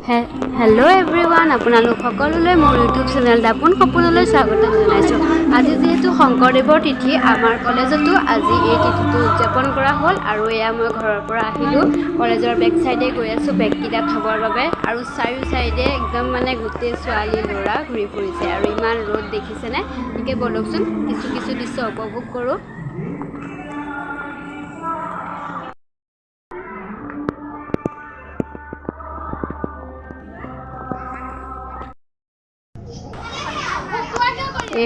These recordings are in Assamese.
হেল্ল' এভৰিৱান, আপোনালোক সকলোলৈ মোৰ ইউটিউব চেনেল দাপোন সপোনলৈ স্বাগতম জনাইছোঁ। আজি যিহেতু শংকৰদেৱৰ তিথি, আমাৰ কলেজতো আজি এই তিথিটো উদযাপন কৰা হ'ল। আৰু এয়া মই ঘৰৰ পৰা আহিলোঁ, কলেজৰ বেক চাইডে গৈ আছোঁ বেগকেইটা থ'বৰ বাবে। আৰু চাৰিও চাইডে একদম গোটেই ছোৱালী ল'ৰা ঘূৰি ফুৰিছে আৰু ইমান ৰ'দ দেখিছেনে। গতিকে ব'লকচোন কিছু দৃশ্য উপভোগ কৰোঁ।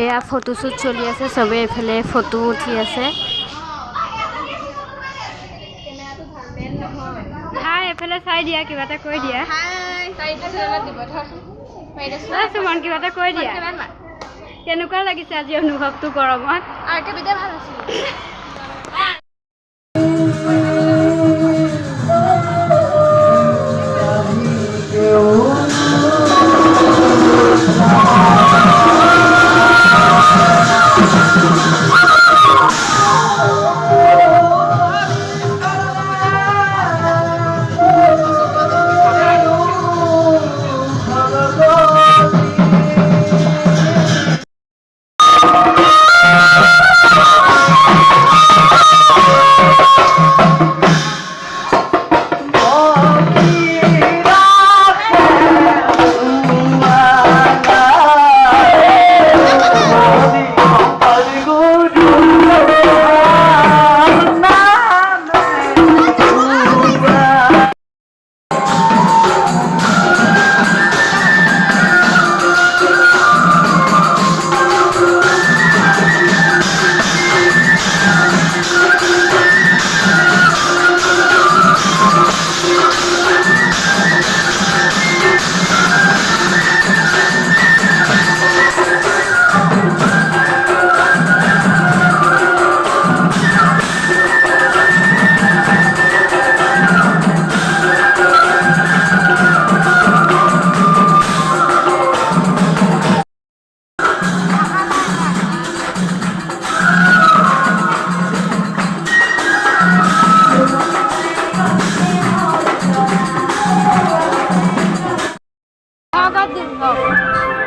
এয়া ফটোশ্বুট চলি আছে, চবে এইফালে ফটো উঠি আছে। হাই, এইফালে চাই দিয়া, কিবা এটা কৈ দিয়া। সুমন, কিবা এটা কৈ দিয়া। কেনেকুৱা লাগিছে আজি অনুভৱটো গৰমত? ভাল আছিল।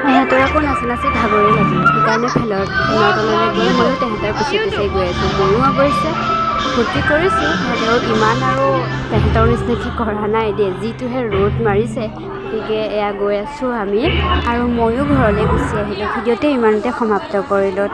সিহঁতৰ আকৌ নাচি নাচি ভাগৰি লাগিলে, সেইকাৰণে ফেনৰ তললৈ গৈ ময়ো তেহেঁতৰ পিছে গৈ আছোঁ। ময়ো অৱশ্যে ফূৰ্তি কৰিছোঁ, হ'লেও ইমান আৰু তেহেঁতৰ নিচিনাকৈ কৰা নাই দেই, যিটোহে ৰ'দ মাৰিছে। গতিকে এয়া গৈ আছোঁ আমি, আৰু ময়ো ঘৰলৈ গুচি আহিলোঁ। ভিডিঅ'টো ইমানতে সমাপ্ত কৰিলোঁ।